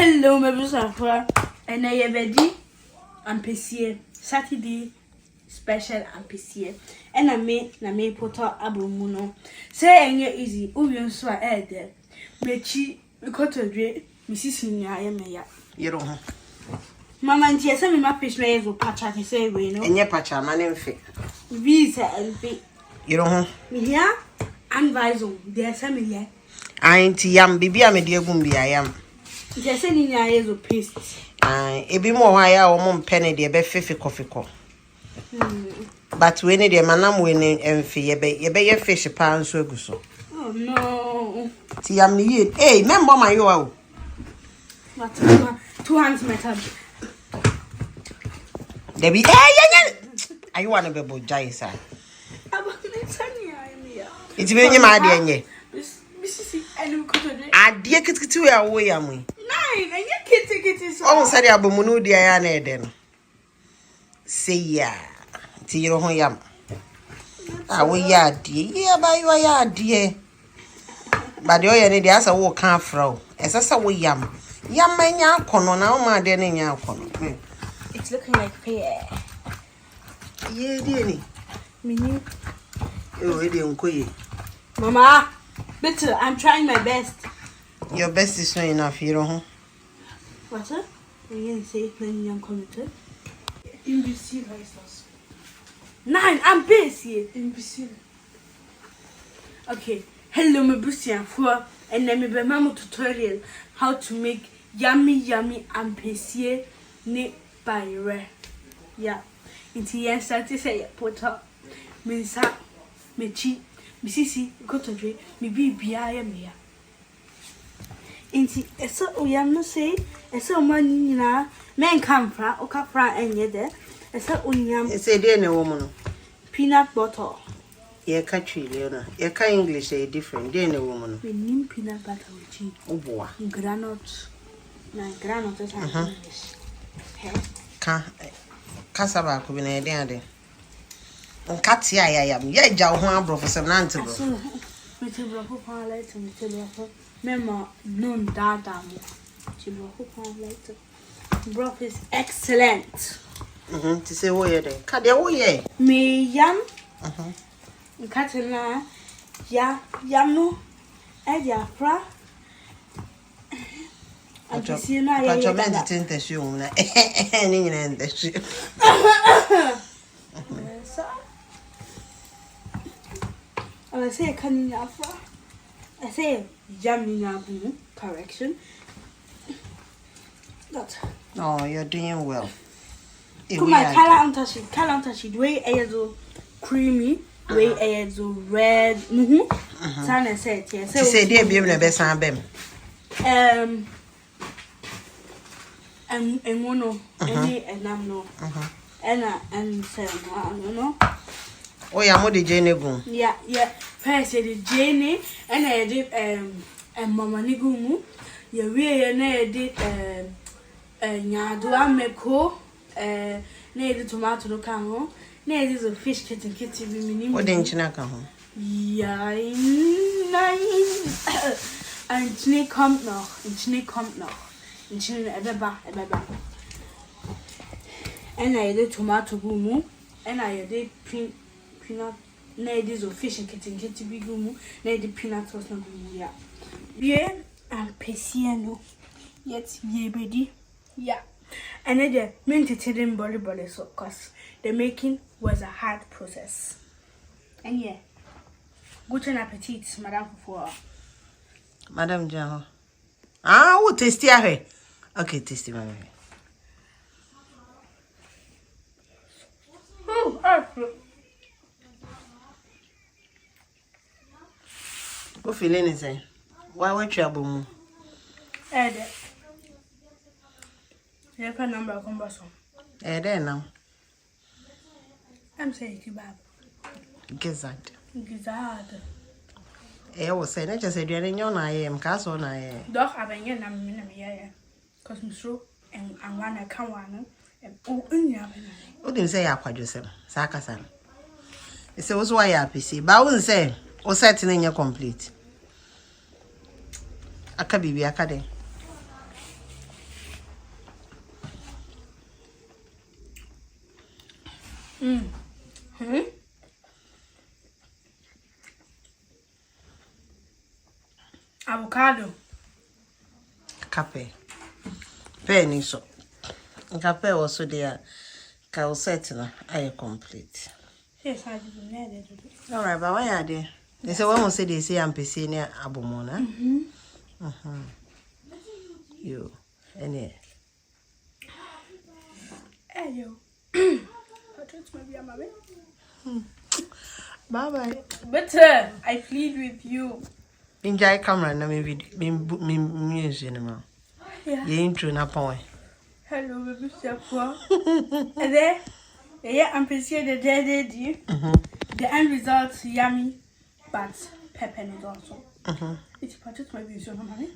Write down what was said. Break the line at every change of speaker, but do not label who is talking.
Hello, my brother, and I have a Ampesie Saturday special Ampesie, and I made Potter Abomuu. Say, and you're easy, Ubian so I there. Mechi, we got to drink, Mrs. Nya,
You don't.
Mamma, and yes, I'm in my fish layers will patch at the same way, no?
And your patcha, my name fit.
Visa and be.
You don't.
Me here, and Viso, there's some here.
I ain't yam, baby, I'm a dear gumby, I am.
There's any years of paste.
It be more higher or more penny, dear, be 50 coffee call. But we need a manam winning and fee, you be your fish a pound so good.
Oh no.
See, I'm the hey, remember my you out.
What 2 hands metal.
There be hey, I want to be about Jai, sir. It's when you're mad, and I dear kitty to away, am we?
9 and your kitty.
Oh, Sadia Abomuu, dear, I then. Say, ya, till you know yam. Ah, we ya, dear, by your dear. But the other day, as a walk can't throw, as a saw yam. Yam, my young corner, now my dear, young corner.
It's looking like pear.
Yeah, dearie.
Me.
Oh, it didn't quit.
Mama, better, I'm trying my best.
Your best is not enough, you know.
What? I didn't say when you're committed. Imbecile, 9, I'm busy. Imbecile. Okay, hello, my Bussian for and then my mama tutorial how to make yummy Ampesie ne by re. Yeah, it's here started say put up. Minsa, Mechi, Mississy, Cottony, me be beer me. Inti, a so we am no say, a so money na, men come fra, or capra and ye there, a so unyam.
It's a dear woman.
Peanut butter.
Your country, Leona. Your English is different, dear woman.
We need peanut butter with cheese.
Oh, boy.
Granite. Na granite is English.
Cassava could be an idea. Katia, I am. Yet, Jow, Professor Nancy.
Mr. Bravo, later, Mr. Bravo. Memo, non data. Chibo later. Broth is excellent.
To say, oh, yeah, cut your way.
Me yam. Catena. Yamu. Edia fra. I'm just seeing now.
But your men attend the shoe. Any in the shoe.
I say canning afra. I say jamming abomuu. Correction. That.
Oh, you're doing well.
Come on, color antashid. Way azo creamy. Way azo red. Sana said yes.
She said, dear, be able to be some bem.
And mono. And I'm no. And seven. No.
Oh, yeah, what did Jenny go?
Yeah. First, I did Jenny, and I did and Mama Nigumu. You really did Yadua Meko, near tomato no camo, near this a fish kitty women.
What didn't you come home?
Yeah, and Chinny come noch, and Chinny at the back. And I did tomato gumu, and I did peanut, nay, this of fish and kitty big gumu, nay, the peanut sauce no gumu, yeah. Yeah, and Pesiano, yet ye ready, yeah. And then the maintain body so, cause the making was a hard process. And yeah, good appetit, Madame for
Madame John. Ah, what tasty are okay, tasty, my way. What feeling is it? Why were you Abomuu?
You have a number of conversation.
There now.
I'm saying kebab.
Gizzard.
Gizzard.
Was saying, I just said, you're in your name, castle.
Dog having your number, because I'm sure and one I can't one. Oh,
didn't say I quite yourself, Sakasan. It was why I PC, but I wouldn't say, or setting in your complete. I can be a caddy.
Avocado.
Cape. Penny so. Cape also there. Cow set na I complete.
Yes, I didn't know that.
All right, but why are they? They say one will say they say Ampesie Abomuu na. You. Any.
Hey yo. I thought maybe I'm away.
Bye bye.
But I plead with you.
Enjoy camera na me video. Me music na.
Yeah.
You intro na point.
Hello, baby, Shapwa. And then, yeah, I'm pretty the dead. The end results yummy, but pepper is also. It's part of my vision, mommy.